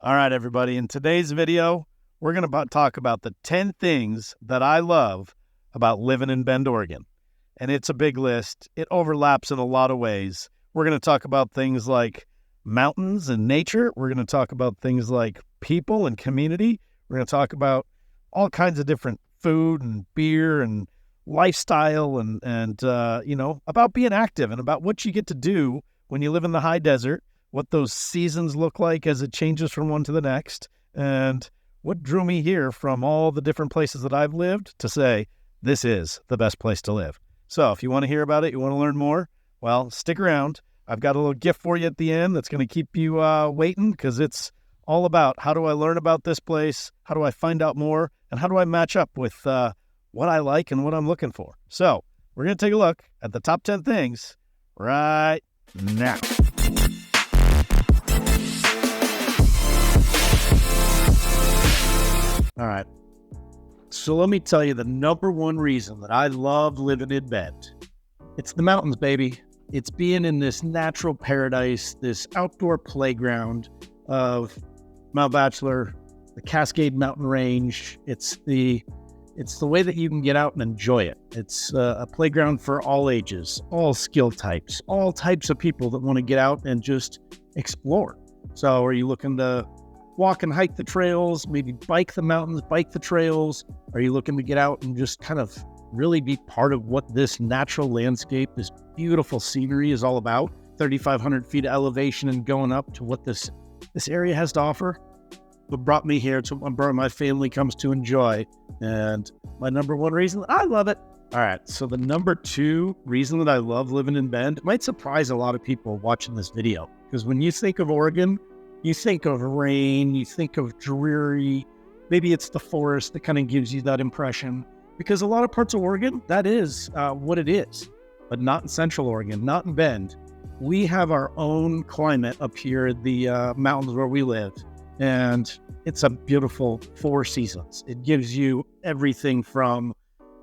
All right, everybody. In today's video, we're going to talk about the 10 things that I love about living in Bend, Oregon. And it's a big list. It overlaps in a lot of ways. We're going to talk about things like mountains and nature. We're going to talk about things like people and community. We're going to talk about all kinds of different food and beer and lifestyle and about being active and about what you get to do when you live in the high desert, what those seasons look like as it changes from one to the next, and what drew me here from all the different places that I've lived to say, this is the best place to live. So if you want to hear about it, you want to learn more, well, stick around. I've got a little gift for you at the end that's going to keep you waiting, because it's all about how do I learn about this place, how do I find out more, and how do I match up with what I like and what I'm looking for. So we're going to take a look at the top 10 things right now. All right. So let me tell you the number one reason that I love living in Bend. It's the mountains, baby. It's being in this natural paradise, this outdoor playground of Mount Bachelor, the Cascade Mountain Range. It's the way that you can get out and enjoy it. It's a playground for all ages, all skill types, all types of people that want to get out and just explore. So are you looking to walk and hike the trails, maybe bike the mountains, bike the trails? Are you looking to get out and just kind of really be part of what this natural landscape, this beautiful scenery is all about? 3,500 feet of elevation and going up to what this area has to offer. What brought me here to where my family comes to enjoy, and my number one reason I love it. All right, so the number two reason that I love living in Bend might surprise a lot of people watching this video, because when you think of Oregon, you think of rain, you think of dreary, maybe it's the forest that kind of gives you that impression, because a lot of parts of Oregon, that is what it is, but not in Central Oregon, not in Bend. We have our own climate up here in the mountains where we live. And it's a beautiful 4 seasons. It gives you everything from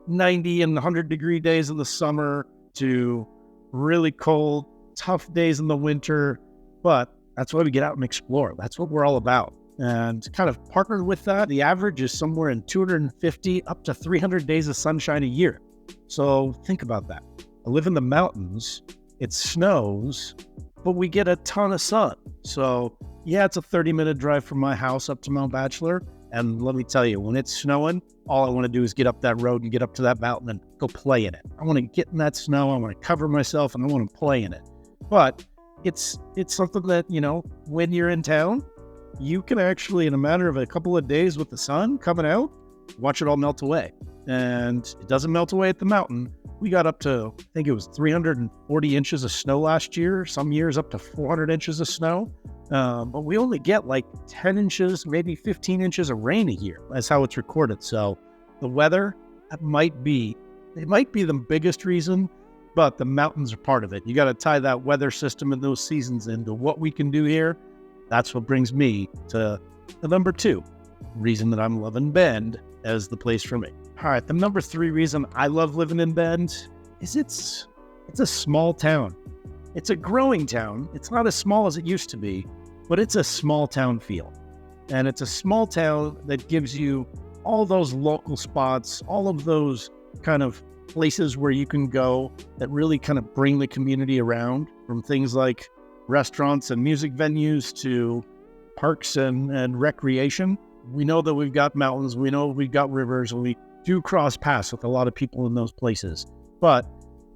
90 and 100 degree days in the summer to really cold, tough days in the winter. But that's why we get out and explore. That's what we're all about. And kind of partnered with that, the average is somewhere in 250 up to 300 days of sunshine a year. So think about that. I live in the mountains. It snows, but we get a ton of sun. So yeah, it's a 30-minute drive from my house up to Mount Bachelor. And let me tell you, when it's snowing, all I want to do is get up that road and get up to that mountain and go play in it. I want to get in that snow. I want to cover myself and I want to play in it. But it's something that, when you're in town, you can actually, in a matter of a couple of days with the sun coming out, watch it all melt away. And it doesn't melt away at the mountain. We got up to, I think it was 340 inches of snow last year. Some years up to 400 inches of snow. But we only get like 10 inches, maybe 15 inches of rain a year. That's how it's recorded. So the weather, it might be the biggest reason, but the mountains are part of it. You got to tie that weather system and those seasons into what we can do here. That's what brings me to the number 2 reason that I'm loving Bend as the place for me. All right, the number 3 reason I love living in Bend is it's a small town. It's a growing town. It's not as small as it used to be, but it's a small town feel. And it's a small town that gives you all those local spots, all of those kind of places where you can go that really kind of bring the community around, from things like restaurants and music venues to parks and recreation. We know that we've got mountains, we know we've got rivers, and we do cross paths with a lot of people in those places. But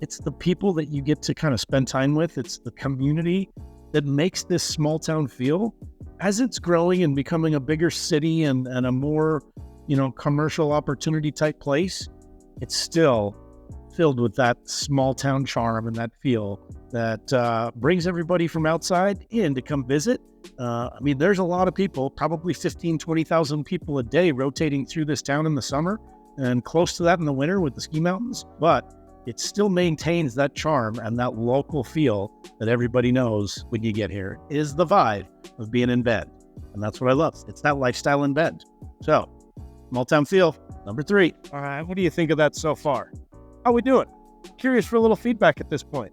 it's the people that you get to kind of spend time with. It's the community that makes this small town feel. As it's growing and becoming a bigger city and a more, commercial opportunity type place, it's still filled with that small town charm and that feel that brings everybody from outside in to come visit. There's a lot of people, probably 15, 20,000 people a day rotating through this town in the summer, and close to that in the winter with the ski mountains. But it still maintains that charm and that local feel that everybody knows when you get here is the vibe of being in Bend. And that's what I love. It's that lifestyle in Bend. So, small town feel, number 3. All right, what do you think of that so far? How we doing? Curious for a little feedback at this point.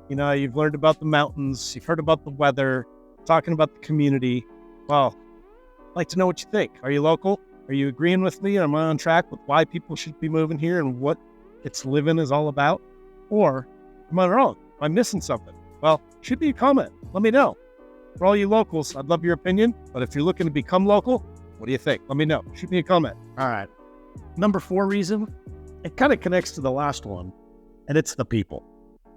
You've learned about the mountains, you've heard about the weather, talking about the community. Well, I'd like to know what you think. Are you local? Are you agreeing with me? Am I on track with why people should be moving here and what it's living is all about? Or am I wrong? Am I missing something? Well, shoot me a comment. Let me know. For all you locals, I'd love your opinion. But if you're looking to become local, what do you think? Let me know. Shoot me a comment. All right. Number 4 reason, it kind of connects to the last one, and it's the people.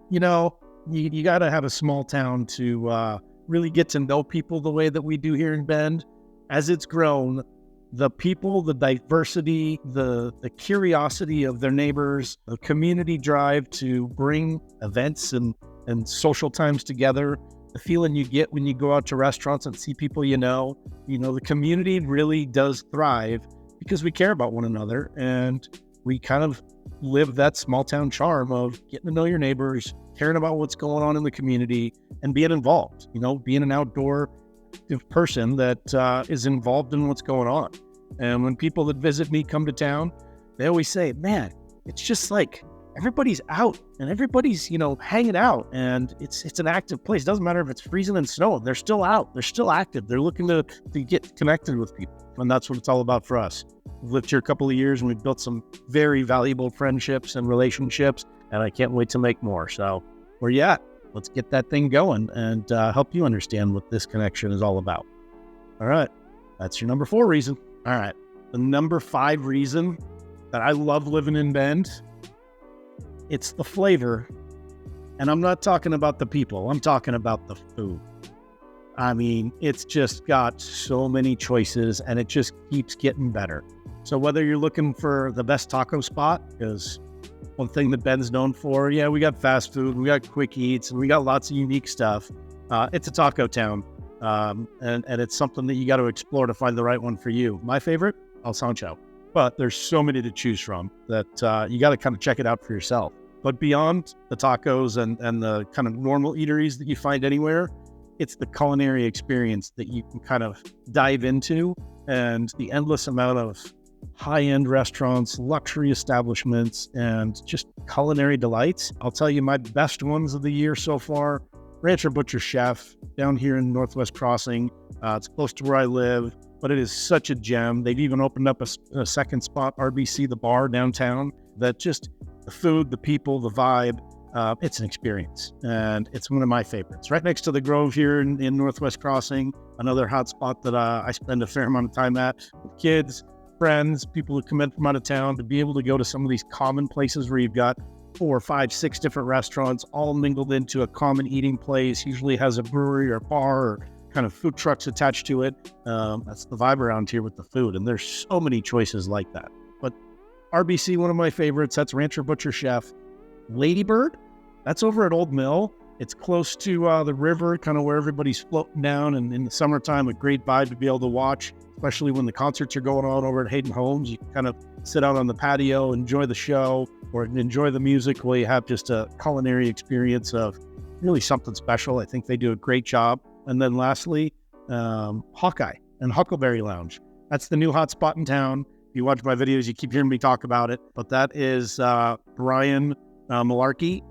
You know, you got to have a small town to really get to know people the way that we do here in Bend. As it's grown, the people, the diversity, the curiosity of their neighbors, the community drive to bring events and social times together, the feeling you get when you go out to restaurants and see people the community really does thrive because we care about one another and we kind of live that small town charm of getting to know your neighbors, caring about what's going on in the community and being involved, being an outdoor person that is involved in what's going on. And when people that visit me come to town, they always say, man, it's just like everybody's out and everybody's, hanging out and it's an active place. It doesn't matter if it's freezing and snowing. They're still out. They're still active. They're looking to get connected with people. And that's what it's all about for us. We've lived here a couple of years and we've built some very valuable friendships and relationships. And I can't wait to make more. So where you at? Let's get that thing going and help you understand what this connection is all about. All right. That's your number 4 reason. All right. The number 5 reason that I love living in Bend, it's the flavor. And I'm not talking about the people. I'm talking about the food. I mean, it's just got so many choices and it just keeps getting better. So whether you're looking for the best taco spot, because one thing that Bend's known for, we got fast food, we got quick eats, and we got lots of unique stuff. It's a taco town. And it's something that you got to explore to find the right one for you. My favorite, El Sancho. But there's so many to choose from that you got to kind of check it out for yourself. But beyond the tacos and the kind of normal eateries that you find anywhere, it's the culinary experience that you can kind of dive into and the endless amount of high-end restaurants, luxury establishments, and just culinary delights. I'll tell you my best ones of the year so far. Rancher Butcher Chef down here in Northwest Crossing. It's close to where I live, but it is such a gem. They've even opened up a second spot, RBC, the bar downtown, that just the food, the people, the vibe, it's an experience. And it's one of my favorites. Right next to the Grove here in Northwest Crossing, another hot spot that I spend a fair amount of time at with kids, friends, people who come in from out of town, to be able to go to some of these common places where you've got 4, 5, 6 different restaurants all mingled into a common eating place, usually has a brewery or a bar or kind of food trucks attached to it. That's the vibe around here with the food. And there's so many choices like that. But RBC, one of my favorites, that's Rancher Butcher Chef. Ladybird, that's over at Old Mill. It's close to the river, kind of where everybody's floating down. And in the summertime, a great vibe to be able to watch, especially when the concerts are going on over at Hayden Homes. You can kind of sit out on the patio, enjoy the show, or enjoy the music while you have just a culinary experience of really something special. I think they do a great job. And then lastly, Hawkeye and Huckleberry Lounge. That's the new hot spot in town. If you watch my videos, you keep hearing me talk about it. But that is Brian Malarkey,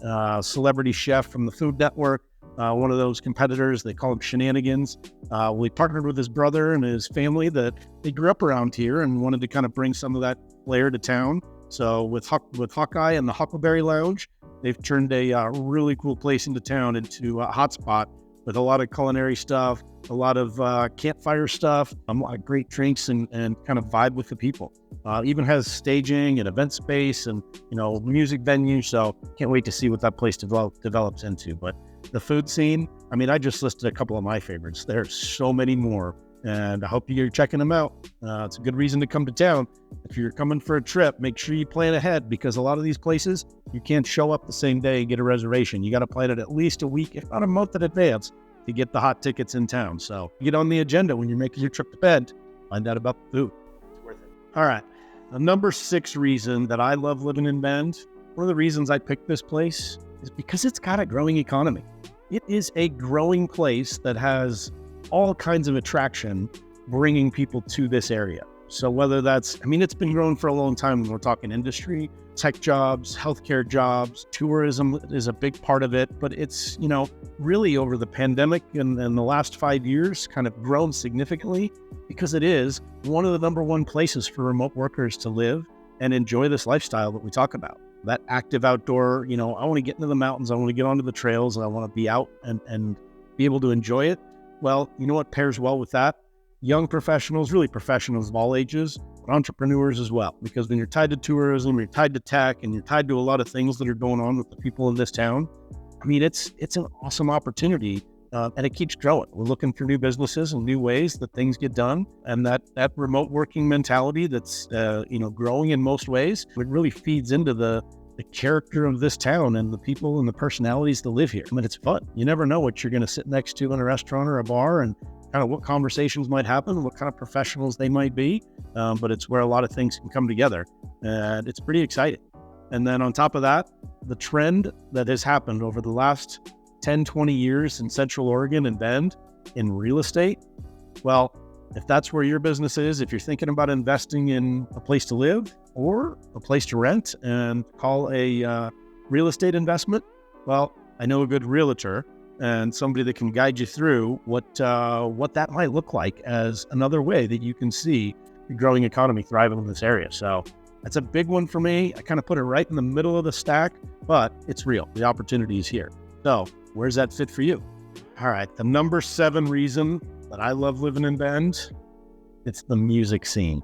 celebrity chef from the Food Network, one of those competitors. They call him Shenanigans. We partnered with his brother and his family that they grew up around here and wanted to kind of bring some of that flair to town. So with Hawkeye and the Huckleberry Lounge, they've turned a really cool place into town into a hot spot with a lot of culinary stuff, a lot of campfire stuff, a lot of great drinks and kind of vibe with the people. Even has staging and event space and, music venue. So can't wait to see what that place develops into. But the food scene, I just listed a couple of my favorites. There's so many more. And I hope you're checking them out. It's a good reason to come to town. If you're coming for a trip, make sure you plan ahead because a lot of these places, you can't show up the same day and get a reservation. You got to plan it at least a week, if not a month in advance to get the hot tickets in town. So get on the agenda when you're making your trip to Bend. Find out about the food. It's worth it. All right. The number 6 reason that I love living in Bend, one of the reasons I picked this place is because it's got a growing economy. It is a growing place that has all kinds of attraction bringing people to this area. So whether that's, it's been growing for a long time when we're talking industry, tech jobs, healthcare jobs, tourism is a big part of it, but it's, really over the pandemic and the last 5 years kind of grown significantly because it is one of the number one places for remote workers to live and enjoy this lifestyle that we talk about. That active outdoor, I want to get into the mountains, I want to get onto the trails, and I want to be out and be able to enjoy it. Well, you know what pairs well with that? Young professionals, really professionals of all ages, but entrepreneurs as well. Because when you're tied to tourism, you're tied to tech, and you're tied to a lot of things that are going on with the people in this town, it's an awesome opportunity, and it keeps growing. We're looking for new businesses and new ways that things get done, and that remote working mentality that's growing in most ways, it really feeds into the character of this town and the people and the personalities that live here. It's fun. You never know what you're going to sit next to in a restaurant or a bar, and kind of what conversations might happen, what kind of professionals they might be, but it's where a lot of things can come together, and it's pretty exciting. And then on top of that, the trend that has happened over the last 10, 20 years in Central Oregon and Bend in real estate, well, if that's where your business is, if you're thinking about investing in a place to live or a place to rent and call a real estate investment, well, I know a good realtor and somebody that can guide you through what that might look like as another way that you can see the growing economy thriving in this area. So that's a big one for me. I kind of put it right in the middle of the stack, but it's real. The opportunity is here. So where's that fit for you? All right, the number 7 reason that I love living in Bend, it's the music scene.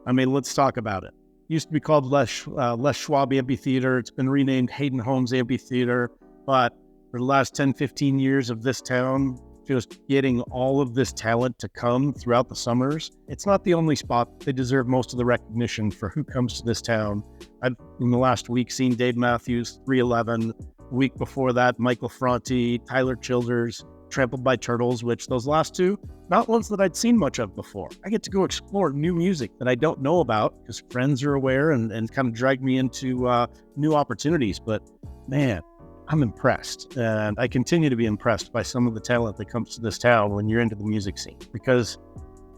Let's talk about it. Used to be called Les Schwab Amphitheater. It's been renamed Hayden Homes Amphitheater, but for the last 10, 15 years of this town, just getting all of this talent to come throughout the summers. It's not the only spot. They deserve most of the recognition for who comes to this town. I've, in the last week, seen Dave Matthews, 311. Week before that, Michael Franti, Tyler Childers, Trampled by Turtles, which those last two, not ones that I'd seen much of before. I get to go explore new music that I don't know about because friends are aware and kind of drag me into new opportunities. But man, I'm impressed, and I continue to be impressed by some of the talent that comes to this town when you're into the music scene, because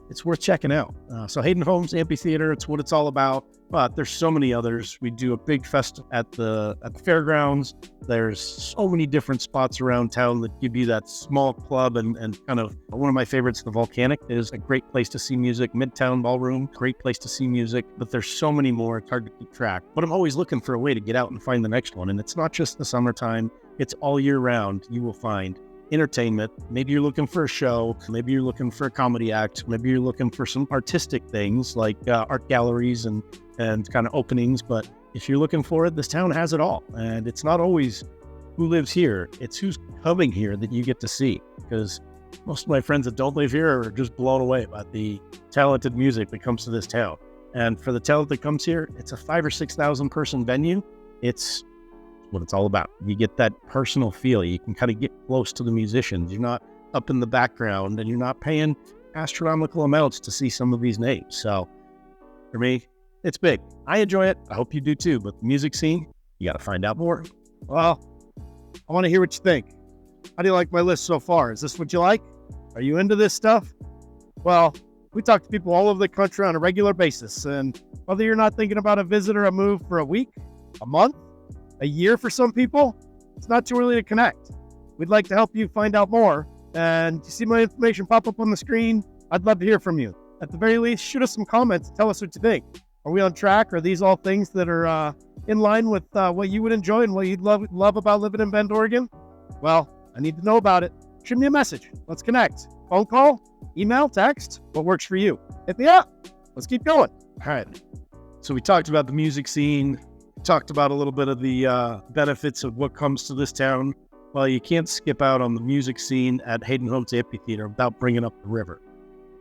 it's worth checking out. So Hayden Homes Amphitheater, it's what it's all about, but there's so many others. We do a big fest at the fairgrounds. There's so many different spots around town that give you that small club, and kind of one of my favorites, the Volcanic, is a great place to see music. Midtown Ballroom, great place to see music, but there's so many more, it's hard to keep track. But I'm always looking for a way to get out and find the next one, and it's not just the summertime, it's all year round. You will find entertainment. Maybe you're looking for a show, maybe you're looking for a comedy act, maybe you're looking for some artistic things like art galleries and kind of openings. But if you're looking for it, this town has it all. And it's not always who lives here, it's who's coming here that you get to see, because most of my friends that don't live here are just blown away by the talented music that comes to this town. And for the talent that comes here, it's a 5,000 or 6,000 person venue. It's what it's all about. You get that personal feel. You can kind of get close to the musicians. You're not up in the background, and you're not paying astronomical amounts to see some of these names. So for me, it's big. I enjoy it. I hope you do too. But the music scene, you got to find out more. Well, I want to hear what you think. How do you like my list so far? Is this what you like? Are you into this stuff? Well, we talk to people all over the country on a regular basis. And whether you're not thinking about a visit or a move for a week, a month, a year for some people, it's not too early to connect. We'd like to help you find out more. And you see my information pop up on the screen, I'd love to hear from you. At the very least, shoot us some comments and tell us what you think. Are we on track? Are these all things that are in line with what you would enjoy and what you'd love about living in Bend, Oregon? Well, I need to know about it. Shoot me a message. Let's connect. Phone call, email, text, what works for you. Hit me up. Let's keep going. All right. So we talked about the music scene, talked about a little bit of the benefits of what comes to this town. Well, you can't skip out on the music scene at Hayden Homes Amphitheater without bringing up the river.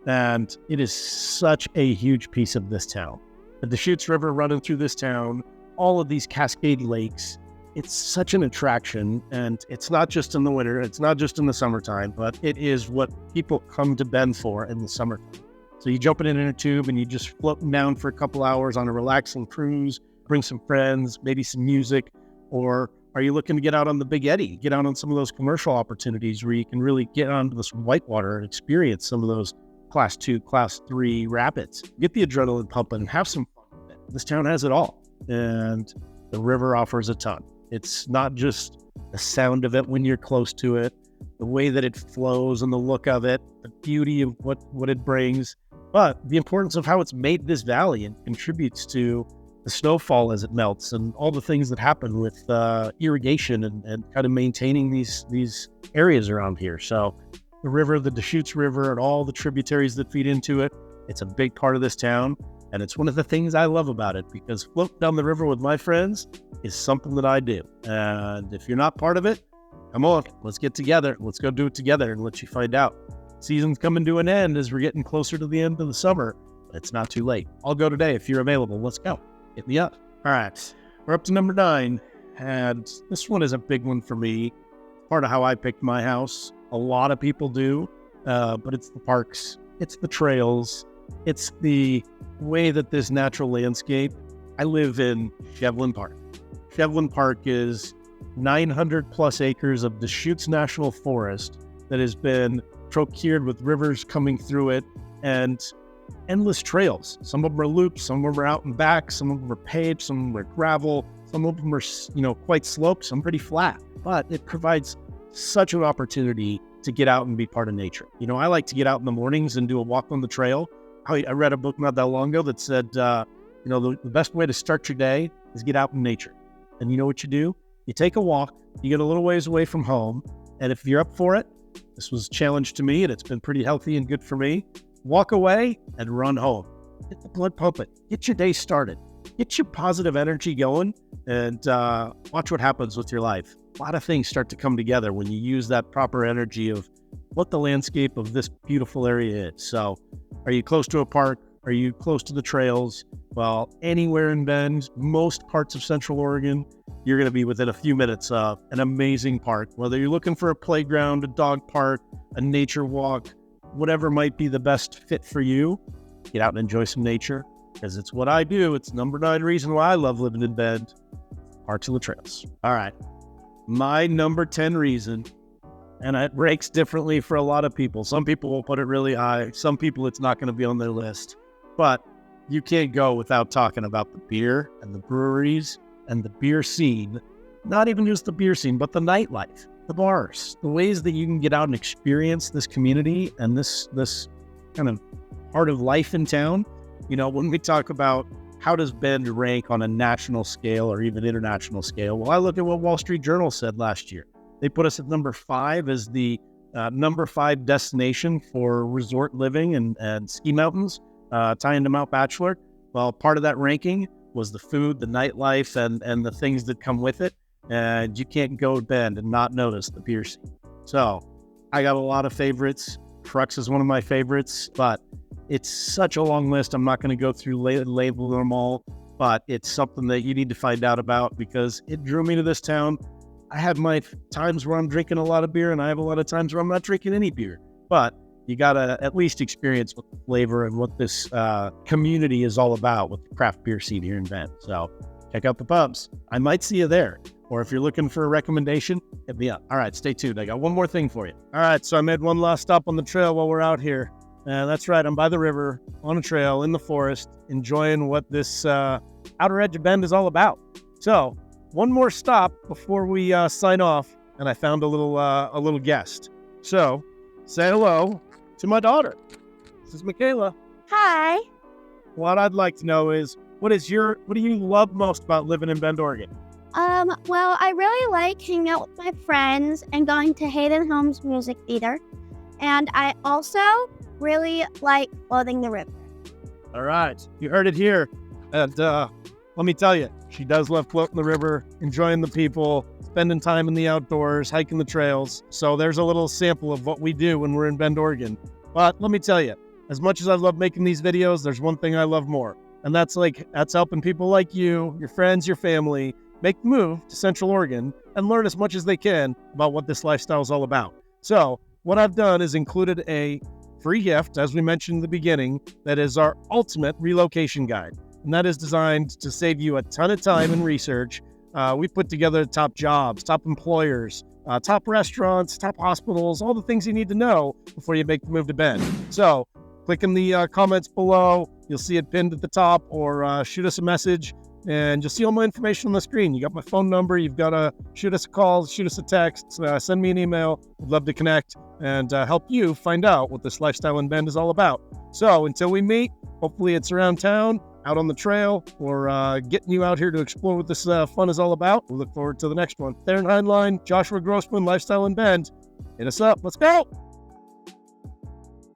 And it is such a huge piece of this town. The Deschutes River running through this town, all of these Cascade lakes, it's such an attraction. And it's not just in the winter, it's not just in the summertime, but it is what people come to Bend for in the summertime. So you jump in an inner tube and you just floating down for a couple hours on a relaxing cruise, bring some friends, maybe some music. Or are you looking to get out on the Big Eddy, get out on some of those commercial opportunities where you can really get onto this whitewater and experience some of those class 2, class 3 rapids. Get the adrenaline pumping and have some fun with it. This town has it all, and the river offers a ton. It's not just the sound of it when you're close to it, the way that it flows and the look of it, the beauty of what it brings, but the importance of how it's made this valley and contributes to the snowfall as it melts and all the things that happen with irrigation and kind of maintaining these areas around here. So the river, the Deschutes River, and all the tributaries that feed into it, it's a big part of this town. And it's one of the things I love about it, because floating down the river with my friends is something that I do. And if you're not part of it, come on, let's get together. Let's go do it together and let you find out. Season's coming to an end as we're getting closer to the end of the summer. It's not too late. I'll go today if you're available. Let's go. Hit me up. All right, we're up to number 9. And this one is a big one for me. Part of how I picked my house. A lot of people do, but it's the parks. It's the trails. It's the way that this natural landscape. I live in Shevlin Park. Shevlin Park is 900 plus acres of Deschutes National Forest that has been procured with rivers coming through it and endless trails. Some of them are loops, some of them are out and back, some of them are paved, some of them are gravel, some of them are, quite sloped, some pretty flat. But it provides such an opportunity to get out and be part of nature. I like to get out in the mornings and do a walk on the trail. I read a book not that long ago that said, the best way to start your day is get out in nature. And you know what you do? You take a walk, you get a little ways away from home, and if you're up for it, this was a challenge to me, and it's been pretty healthy and good for me, walk away and run home. Get the blood pumping. Get your day started. Get your positive energy going, and watch what happens with your life. A lot of things start to come together when you use that proper energy of what the landscape of this beautiful area is. So, are you close to a park? Are you close to the trails? Well, anywhere in Bend, most parts of Central Oregon, you're going to be within a few minutes of an amazing park. Whether you're looking for a playground, a dog park, a nature walk, whatever might be the best fit for you, get out and enjoy some nature, because it's what I do. It's number 9 reason why I love living in Bend. Parks and the trails. All right. My number 10 reason, and it ranks differently for a lot of people. Some people will put it really high. Some people, it's not going to be on their list. But you can't go without talking about the beer and the breweries and the beer scene. Not even just the beer scene, but the nightlife, the bars, the ways that you can get out and experience this community and this kind of part of life in town. When we talk about how does Bend rank on a national scale or even international scale? Well, I look at what Wall Street Journal said last year. They put us at number 5 as the number 5 destination for resort living and ski mountains, tying to Mount Bachelor. Well, part of that ranking was the food, the nightlife, and the things that come with it. And you can't go to Bend and not notice the beer scene. So I got a lot of favorites. Crux is one of my favorites, but it's such a long list. I'm not going to go through label them all, but it's something that you need to find out about because it drew me to this town. I have my times where I'm drinking a lot of beer, and I have a lot of times where I'm not drinking any beer. But you got to at least experience what the flavor and what this community is all about with the craft beer scene here in Bend. So check out the pubs. I might see you there. Or if you're looking for a recommendation, hit me up. All right, stay tuned. I got one more thing for you. All right, so I made one last stop on the trail while we're out here. That's right, I'm by the river, on a trail, in the forest, enjoying what this outer edge of Bend is all about. So, one more stop before we sign off, and I found a little guest. So, say hello to my daughter. This is Michaela. Hi. What I'd like to know is, what do you love most about living in Bend, Oregon? Well, I really like hanging out with my friends and going to Hayden Helms Music Theater. And I also really like floating the river. All right, you heard it here. And let me tell you, she does love floating the river, enjoying the people, spending time in the outdoors, hiking the trails. So there's a little sample of what we do when we're in Bend, Oregon. But let me tell you, as much as I love making these videos, there's one thing I love more. And that's helping people like you, your friends, your family, make the move to Central Oregon and learn as much as they can about what this lifestyle is all about. So what I've done is included a free gift, as we mentioned in the beginning, that is our ultimate relocation guide. And that is designed to save you a ton of time and research. We put together top jobs, top employers, top restaurants, top hospitals, all the things you need to know before you make the move to Bend. So click in the comments below. You'll see it pinned at the top, or shoot us a message, and you'll see all my information on the screen. You got my phone number. You've got to shoot us a call, shoot us a text, send me an email. We'd love to connect and help you find out what this lifestyle in Bend is all about. So until we meet, hopefully it's around town, out on the trail, or getting you out here to explore what this fun is all about. We look forward to the next one. Theron Heinlein, Joshua Grossman, Lifestyle in Bend. Hit us up. Let's go.